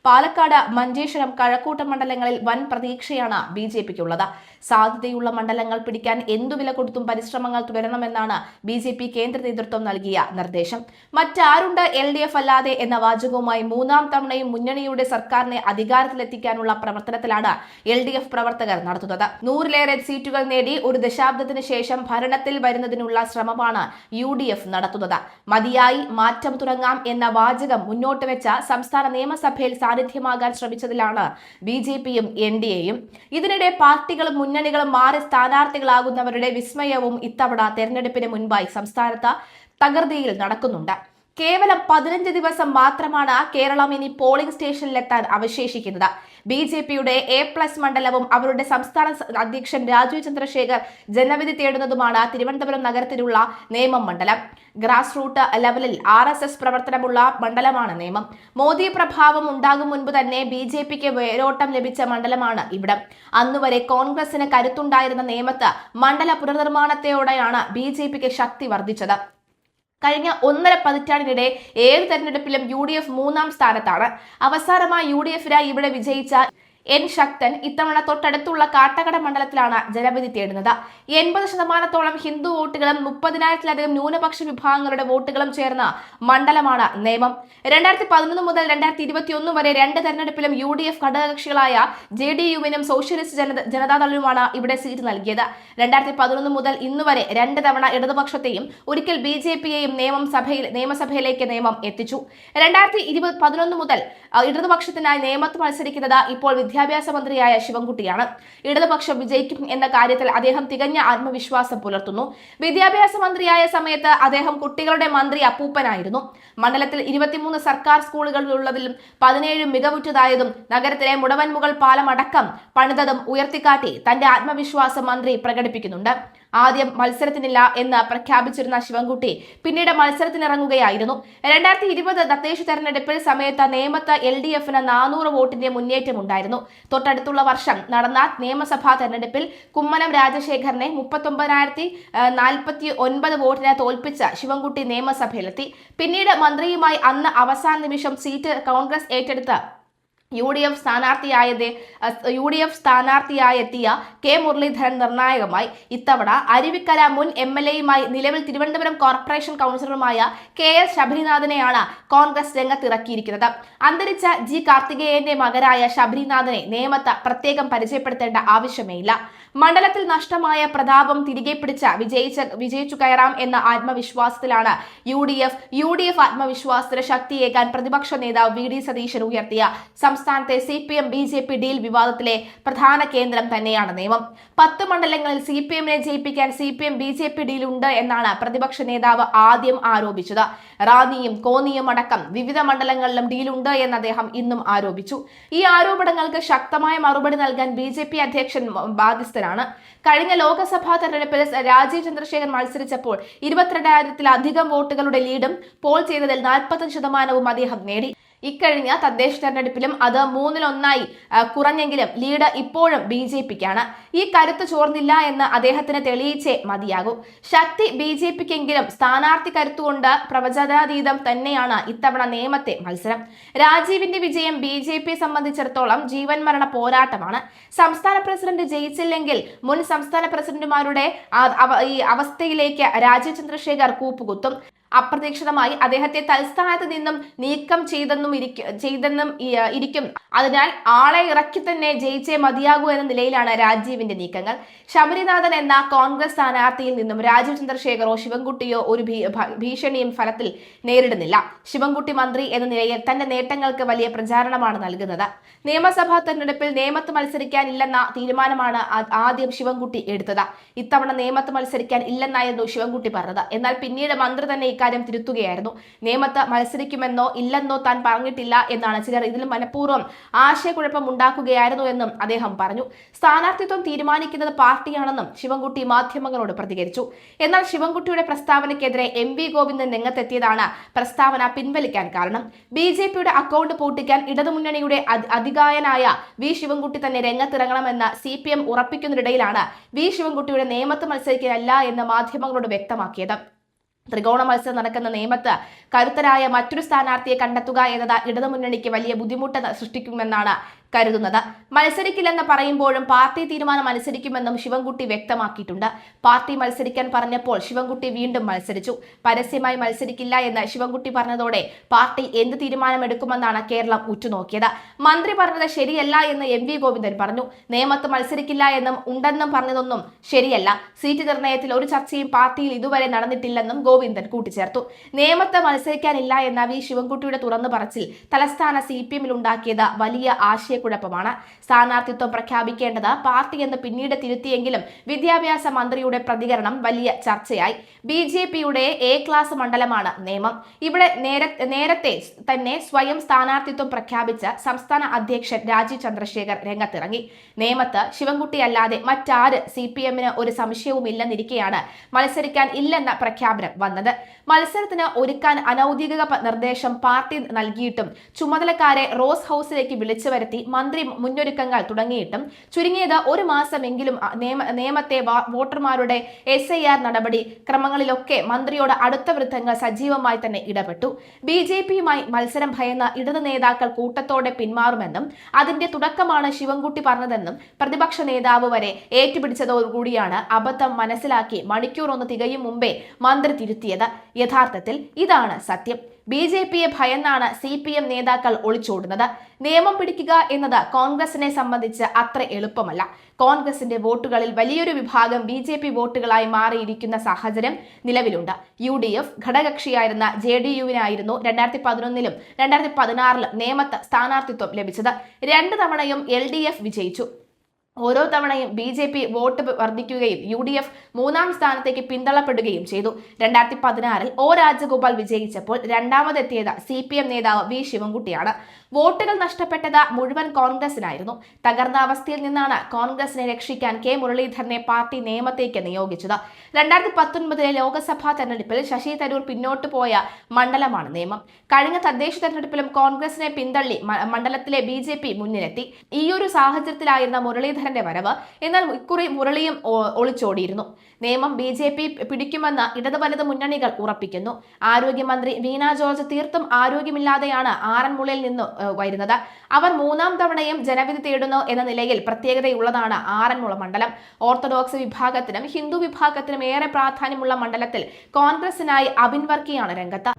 പാലക്കാട്, മഞ്ചേശ്വരം, കഴക്കൂട്ടം മണ്ഡലങ്ങളിൽ വൻ പ്രതീക്ഷയാണ് BJPക്കുള്ളത്. സാധ്യതയുള്ള മണ്ഡലങ്ങൾ പിടിക്കാൻ എന്തുവില കൊടുത്തും പരിശ്രമങ്ങൾ തുടരണമെന്നാണ് BJP കേന്ദ്ര നേതൃത്വം നൽകിയ നിർദ്ദേശം. മറ്റാരുണ്ട് LDF അല്ലാതെ എന്ന വാചകവുമായി മൂന്നാം തവണയും മുന്നണിയുടെ സർക്കാരിനെ അധികാരത്തിലെത്തിക്കാനുള്ള പ്രവർത്തനത്തിലാണ് LDF പ്രവർത്തകർ നടത്തുന്നത്. 100-ലേറെ സീറ്റുകൾ നേടി ഒരു ദശാബ്ദത്തിന് ശേഷം ഭരണത്തിൽ വരുന്നതിനുള്ള ശ്രമമാണ് UDF നടത്തുന്നത്. മതിയായി, മാറ്റം തുടങ്ങാം എന്ന വാചകം മുന്നോട്ട് വെച്ച സംസ്ഥാന നിയമസഭയിൽ സാന്നിധ്യമാകാൻ ശ്രമിച്ചതിലാണ് BJPയും NDAയും. ഇതിനിടെ പാർട്ടികളും മുന്നണികളും മാറി സ്ഥാനാർത്ഥികളാകുന്നവരുടെ വിസ്മയവും ഇത്തവണ തെരഞ്ഞെടുപ്പിന് മുൻപായി സംസ്ഥാനത്ത് തകൃതിയിൽ നടക്കുന്നുണ്ട്. കേവലം 15 ദിവസം മാത്രമാണ് കേരളം ഇനി പോളിംഗ് സ്റ്റേഷനിലെത്താൻ അവശേഷിക്കുന്നത്. BJPയുടെ A+ മണ്ഡലവും അവരുടെ സംസ്ഥാന അധ്യക്ഷൻ രാജീവ് ചന്ദ്രശേഖർ ജനവിധി തേടുന്നതുമാണ് തിരുവനന്തപുരം നഗരത്തിലുള്ള നേമം മണ്ഡലം. ഗ്രാസ് റൂട്ട് ലെവലിൽ RSS പ്രവർത്തനമുള്ള മണ്ഡലമാണ് നേമം. മോദി പ്രഭാവം ഉണ്ടാകും മുൻപ് തന്നെ BJPക്ക് വേരോട്ടം ലഭിച്ച മണ്ഡലമാണ് ഇവിടം. അന്നുവരെ കോൺഗ്രസിന് കരുത്തുണ്ടായിരുന്ന നേമത്ത് മണ്ഡല പുനർനിർമ്മാണത്തോടെയാണ് BJPക്ക് ശക്തി വർദ്ധിച്ചത്. കഴിഞ്ഞ 1.5 പതിറ്റാണ്ടിനിടെ 7 തെരഞ്ഞെടുപ്പിലും UDF 3-ാം സ്ഥാനത്താണ്. അവസാനമായി UDFനായി ഇവിടെ വിജയിച്ച N ശക്തൻ ഇത്തവണ തൊട്ടടുത്തുള്ള കാട്ടകട മണ്ഡലത്തിലാണ് ജനവിധി തേടുന്നത്. 80% ഹിന്ദു വോട്ടുകളും 30,000-ലധികം ന്യൂനപക്ഷ വിഭാഗങ്ങളുടെ വോട്ടുകളും ചേർന്ന മണ്ഡലമാണ് നേമം. 2011 മുതൽ 2021 വരെ 2 തെരഞ്ഞെടുപ്പിലും UDF ഘടകകക്ഷികളായ JDUവിനും സോഷ്യലിസ്റ്റ് ജനതാദളിനുമാണ് ഇവിടെ സീറ്റ് നൽകിയത്. 2011 മുതൽ ഇന്നുവരെ 2 തവണ ഇടതുപക്ഷത്തെയും ഒരിക്കൽ BJPയെയും നിയമസഭയിലേക്ക് നേമം എത്തിച്ചു. 2011 മുതൽ ഇടതുപക്ഷത്തിനായി നേമത്ത് മത്സരിക്കുന്നത് ഇപ്പോൾ വിദ്യാഭ്യാസ മന്ത്രിയായ ശിവൻകുട്ടിയാണ്. ഇടതുപക്ഷം വിജയിക്കും എന്ന കാര്യത്തിൽ അദ്ദേഹം തികഞ്ഞ ആത്മവിശ്വാസം പുലർത്തുന്നു. വിദ്യാഭ്യാസ മന്ത്രിയായ സമയത്ത് അദ്ദേഹം കുട്ടികളുടെ മന്ത്രി അപ്പൂപ്പനായിരുന്നു. മണ്ഡലത്തിൽ 23 സർക്കാർ സ്കൂളുകളുള്ളതിലും 17 മികവുറ്റതായതും നഗരത്തിലെ മുടവൻമുകൾ പാലം അടക്കം പണിതതും ഉയർത്തിക്കാട്ടി തന്റെ ആത്മവിശ്വാസം മന്ത്രി പ്രകടിപ്പിക്കുന്നുണ്ട്. ആദ്യം മത്സരത്തിനില്ല എന്ന് പ്രഖ്യാപിച്ചിരുന്ന ശിവൻകുട്ടി പിന്നീട് മത്സരത്തിനിറങ്ങുകയായിരുന്നു. 2020 തദ്ദേശ തെരഞ്ഞെടുപ്പിൽ സമയത്ത് നേമത്ത് LDFന് 400 വോട്ടിന്റെ മുന്നേറ്റമുണ്ടായിരുന്നു. തൊട്ടടുത്തുള്ള വർഷം നടന്ന നിയമസഭാ തെരഞ്ഞെടുപ്പിൽ കുമ്മനം രാജശേഖരനെ 39,049 വോട്ടിന് തോൽപ്പിച്ച് ശിവൻകുട്ടി നിയമസഭയിലെത്തി. പിന്നീട് മന്ത്രിയുമായി അന്ന് അവസാന നിമിഷം സീറ്റ് കോൺഗ്രസ് ഏറ്റെടുത്ത് UDF സ്ഥാനാർത്ഥിയായെത്തിയ K മുരളീധരൻ നിർണായകമായി. ഇത്തവണ അരുവിക്കര മുൻ MLAയുമായി നിലവിൽ തിരുവനന്തപുരം കോർപ്പറേഷൻ കൗൺസിലറുമായ KS ശബരിനാഥനെയാണ് കോൺഗ്രസ് രംഗത്തിറക്കിയിരിക്കുന്നത്. അന്തരിച്ച G കാർത്തികേയന്റെ മകനായ ശബരിനാഥനെ നേമത്ത് പ്രത്യേകം പരിചയപ്പെടുത്തേണ്ട ആവശ്യമേയില്ല. മണ്ഡലത്തിൽ നഷ്ടമായ പ്രതാപം തിരികെ പിടിച്ച് വിജയിച്ചു കയറാം എന്ന ആത്മവിശ്വാസത്തിലാണ് UDF ആത്മവിശ്വാസത്തിന് ശക്തിയേകാൻ പ്രതിപക്ഷ നേതാവ് VD സതീശൻ ഉയർത്തിയ സംസ്ഥാനത്തെ CPM BJP ഡീൽ വിവാദത്തിലെ പ്രധാന കേന്ദ്രം തന്നെയാണ് നേമം. 10 മണ്ഡലങ്ങളിൽ CPMനെ ജയിപ്പിക്കാൻ CPM BJP ഡീൽ ഉണ്ട് എന്നാണ് പ്രതിപക്ഷ നേതാവ് ആദ്യം ആരോപിച്ചത്. റാന്നിയും കോന്നിയും അടക്കം വിവിധ മണ്ഡലങ്ങളിലും ഡീലുണ്ട് എന്ന് അദ്ദേഹം ഇന്നും ആരോപിച്ചു. ഈ ആരോപണങ്ങൾക്ക് ശക്തമായ മറുപടി നൽകാൻ BJP അധ്യക്ഷൻ ബാധ്യസ്ഥനാണ്. കഴിഞ്ഞ ലോക്സഭാ തെരഞ്ഞെടുപ്പിൽ രാജീവ് ചന്ദ്രശേഖർ മത്സരിച്ചപ്പോൾ 22,000-ലധികം വോട്ടുകളുടെ ലീഡും പോൾ ചെയ്തതിൽ 45% അദ്ദേഹം നേടി. ഇക്കഴിഞ്ഞ തദ്ദേശ തെരഞ്ഞെടുപ്പിലും അത് 3-1 കുറഞ്ഞെങ്കിലും ലീഡ് ഇപ്പോഴും BJPക്കാണ്. ഈ കരുത്ത് ചോർന്നില്ല എന്ന് അദ്ദേഹത്തിന് തെളിയിച്ചേ മതിയാകൂ. ശക്തി BJPക്കെങ്കിലും സ്ഥാനാർത്ഥി കരുത്തുകൊണ്ട് പ്രവചനാതീതം തന്നെയാണ് ഇത്തവണ നേമത്തെ മത്സരം. രാജീവിന്റെ വിജയം BJPയെ സംബന്ധിച്ചിടത്തോളം ജീവൻ മരണ പോരാട്ടമാണ്. സംസ്ഥാന പ്രസിഡന്റ് ജയിച്ചില്ലെങ്കിൽ മുൻ സംസ്ഥാന പ്രസിഡന്റുമാരുടെ ഈ അവസ്ഥയിലേക്ക് രാജീവ് ചന്ദ്രശേഖർ കൂപ്പുകുത്തും. അപ്രതീക്ഷിതമായി അദ്ദേഹത്തെ തൽസ്ഥാനത്ത് നിന്നും നീക്കം ചെയ്തെന്നും ഇരിക്കും. അതിനാൽ ആളെ ഇറക്കി തന്നെ ജയിച്ചേ മതിയാകൂ എന്ന നിലയിലാണ് രാജീവിന്റെ നീക്കങ്ങൾ. ശബരിനാഥൻ എന്ന കോൺഗ്രസ് സ്ഥാനാർത്ഥിയിൽ നിന്നും രാജീവ് ചന്ദ്രശേഖറോ ശിവൻകുട്ടിയോ ഒരു ഭീഷണിയും ഫലത്തിൽ നേരിടുന്നില്ല. ശിവൻകുട്ടി മന്ത്രി എന്ന നിലയിൽ തന്റെ നേട്ടങ്ങൾക്ക് വലിയ പ്രചാരണമാണ് നൽകുന്നത്. നിയമസഭാ തെരഞ്ഞെടുപ്പിൽ നേമത്ത് മത്സരിക്കാനില്ലെന്ന തീരുമാനമാണ് ആദ്യം ശിവൻകുട്ടി എടുത്തത്. ഇത്തവണ നേമത്ത് മത്സരിക്കാൻ ഇല്ലെന്നായിരുന്നു ശിവൻകുട്ടി പറഞ്ഞത്. എന്നാൽ പിന്നീട് മന്ത്രി തന്നെ ഇക്കാര്യം തിരുത്തുകയായിരുന്നു. നേമത്ത് മത്സരിക്കുമെന്നോ ഇല്ലെന്നോ താൻ പറഞ്ഞിട്ടില്ല എന്നാണ് ചിലർ ഇതിൽ മനഃപൂർവ്വം ആശയക്കുഴപ്പം ഉണ്ടാക്കുകയായിരുന്നു എന്നും അദ്ദേഹം പറഞ്ഞു. സ്ഥാനാർത്ഥിത്വം തീരുമാനിക്കുന്നത് പാർട്ടിയാണെന്നും ശിവൻകുട്ടി മാധ്യമങ്ങളോട് പ്രതികരിച്ചു. എന്നാൽ ശിവൻകുട്ടിയുടെ പ്രസ്താവനയ്ക്കെതിരെ MV ഗോവിന്ദൻ രംഗത്തെത്തിയതാണ് പ്രസ്താവന പിൻവലിക്കാൻ കാരണം. BJPയുടെ അക്കൗണ്ട് പൂട്ടിക്കാൻ ഇടതുമുന്നണിയുടെ അധികായനായ V ശിവൻകുട്ടി തന്നെ രംഗത്തിറങ്ങണമെന്ന് CPM ഉറപ്പിക്കുന്നതിനിടയിലാണ് V ശിവൻകുട്ടിയുടെ നേമത്ത് മത്സരിക്കാനല്ല എന്ന് മാധ്യമങ്ങളോട് വ്യക്തമാക്കിയത്. ത്രികോണ മത്സരം നടക്കുന്ന നേമത്ത് കരുത്തരായ മറ്റൊരു സ്ഥാനാർത്ഥിയെ കണ്ടെത്തുക എന്നത് ഇടതുമുന്നണിക്ക് വലിയ ബുദ്ധിമുട്ട് സൃഷ്ടിക്കുമെന്നാണ് കരുതുന്നത്. മത്സരിക്കില്ലെന്ന് പറയുമ്പോഴും പാർട്ടി തീരുമാനം അനുസരിക്കുമെന്നും ശിവൻകുട്ടി വ്യക്തമാക്കിയിട്ടുണ്ട്. പാർട്ടി മത്സരിക്കാൻ പറഞ്ഞപ്പോൾ ശിവൻകുട്ടി വീണ്ടും മത്സരിച്ചു. പരസ്യമായി മത്സരിക്കില്ല എന്ന് ശിവൻകുട്ടി പറഞ്ഞതോടെ പാർട്ടി എന്ത് തീരുമാനമെടുക്കുമെന്നാണ് കേരളം ഉറ്റുനോക്കിയത്. മന്ത്രി പറഞ്ഞത് ശരിയല്ല എന്ന് എം വി ഗോവിന്ദൻ പറഞ്ഞു. നേമത്ത് മത്സരിക്കില്ല എന്നും ഉണ്ടെന്നും പറഞ്ഞതൊന്നും ശരിയല്ല. സീറ്റ് നിർണയത്തിൽ ഒരു ചർച്ചയും പാർട്ടിയിൽ ഇതുവരെ നടന്നിട്ടില്ലെന്നും ഗോവിന്ദൻ കൂട്ടിച്ചേർത്തു. നേമത്ത് മത്സരിക്കാനില്ല എന്ന വി ശിവൻകുട്ടിയുടെ തുറന്നു പറച്ചിൽ തലസ്ഥാന CPM ഉണ്ടാക്കിയത് വലിയ ആശയക്കുഴപ്പമാണ്. സ്ഥാനാർത്ഥിത്വം പ്രഖ്യാപിക്കേണ്ടത് പാർട്ടി എന്ന് പിന്നീട് തിരുത്തിയെങ്കിലും വിദ്യാഭ്യാസ മന്ത്രിയുടെ പ്രതികരണം വലിയ ചർച്ചയായി. BJPയുടെ A ക്ലാസ് മണ്ഡലമാണ് നേമം. ഇവിടെ നേരത്തെ തന്നെ സ്വയം സ്ഥാനാർത്ഥിത്വം പ്രഖ്യാപിച്ച സംസ്ഥാന അധ്യക്ഷൻ രാജീവ് ചന്ദ്രശേഖർ രംഗത്തിറങ്ങി. നേമത്ത് ശിവൻകുട്ടി അല്ലാതെ മറ്റാര് CPMന് ഒരു സംശയവും ഇല്ലെന്നിരിക്കെയാണ് മത്സരിക്കാൻ ഇല്ലെന്ന പ്രഖ്യാപനം വന്നത്. മത്സരത്തിന് ഒരുക്കാൻ അനൌദ്യോഗിക നിർദ്ദേശം പാർട്ടി നൽകിയിട്ടും ചുമതലക്കാരെ റോസ് ഹൌസിലേക്ക് വിളിച്ചു വരുത്തി മന്ത്രി മുന്നൊരുക്കങ്ങൾ തുടങ്ങിയിട്ടും ചുരുങ്ങിയത് ഒരു മാസമെങ്കിലും നേമത്തെ വോട്ടർമാരുടെ SIR നടപടി ക്രമങ്ങളിലൊക്കെ മന്ത്രിയോട് അടുത്ത വൃത്തങ്ങൾ സജീവമായി തന്നെ ഇടപെട്ടു. BJPയുമായി മത്സരം ഭയന്ന ഇടത് നേതാക്കൾ കൂട്ടത്തോടെ പിന്മാറുമെന്നും അതിന്റെ തുടക്കമാണ് ശിവൻകുട്ടി പറഞ്ഞതെന്നും പ്രതിപക്ഷ നേതാവ് വരെ ഏറ്റുപിടിച്ചതോടുകൂടിയാണ് അബദ്ധം മനസ്സിലാക്കി മണിക്കൂറൊന്ന് തികയും മുമ്പേ മന്ത്രി തിരുത്തിയത്. യഥാർത്ഥത്തിൽ ഇതാണ് സത്യം. BJPയെ ഭയന്നാണ് CPM നേതാക്കൾ ഒളിച്ചോടുന്നത്. നിയമം പിടിക്കുക എന്നത് കോൺഗ്രസിനെ സംബന്ധിച്ച് അത്ര എളുപ്പമല്ല. കോൺഗ്രസിന്റെ വോട്ടുകളിൽ വലിയൊരു വിഭാഗം BJP വോട്ടുകളായി മാറിയിരിക്കുന്ന സാഹചര്യം നിലവിലുണ്ട്. UDF ഘടകകക്ഷിയായിരുന്ന JDUവിനായിരുന്നു 2011ലും 2016ലും നേമത്ത് സ്ഥാനാർത്ഥിത്വം ലഭിച്ചത്. 2 തവണയും LDF വിജയിച്ചു. ഓരോ തവണയും BJP വോട്ട് വർദ്ധിക്കുകയും UDF 3ാം സ്ഥാനത്തേക്ക് പിന്തള്ളപ്പെടുകയും ചെയ്തു. 2016ൽ O രാജഗോപാൽ വിജയിച്ചപ്പോൾ രണ്ടാമതെത്തിയത് CPM നേതാവ് വി ശിവൻകുട്ടിയാണ്. വോട്ടുകൾ നഷ്ടപ്പെട്ടത് മുഴുവൻ കോൺഗ്രസിനായിരുന്നു. തകർന്ന അവസ്ഥയിൽ നിന്നാണ് കോൺഗ്രസിനെ രക്ഷിക്കാൻ K മുരളീധരനെ പാർട്ടി നേമത്തേക്ക് നിയോഗിച്ചത്. 2019ലെ ലോക്സഭാ തെരഞ്ഞെടുപ്പിൽ ശശി തരൂർ പിന്നോട്ട് പോയ മണ്ഡലമാണ് നേമം. കഴിഞ്ഞ തദ്ദേശ തെരഞ്ഞെടുപ്പിലും കോൺഗ്രസിനെ പിന്തള്ളി മണ്ഡലത്തിലെ BJP മുന്നിലെത്തി. ഈയൊരു സാഹചര്യത്തിലായിരുന്ന മുരളീധരന്റെ വരവ്. എന്നാൽ ഇക്കുറി മുരളിയും ഒളിച്ചോടിയിരുന്നു. നേമം BJP പിടിക്കുമെന്ന് ഇടത് വലത് മുന്നണികൾ ഉറപ്പിക്കുന്നു. ആരോഗ്യമന്ത്രി വീണ ജോർജ് തീർത്തും ആരോഗ്യമില്ലാതെയാണ് ആറന്മുളയിൽ നിന്ന് വരുന്നത്. അവർ 3ാം തവണയും ജനവിധി തേടുന്നു എന്ന നിലയിൽ പ്രത്യേകതയുള്ളതാണ് ആറന്മുള മണ്ഡലം. ഓർത്തഡോക്സ് വിഭാഗത്തിനും ഹിന്ദു വിഭാഗത്തിനും ഏറെ പ്രാധാന്യമുള്ള മണ്ഡലത്തിൽ കോൺഗ്രസിനായി അബിൻ വർക്കിയാണ് രംഗത്ത്.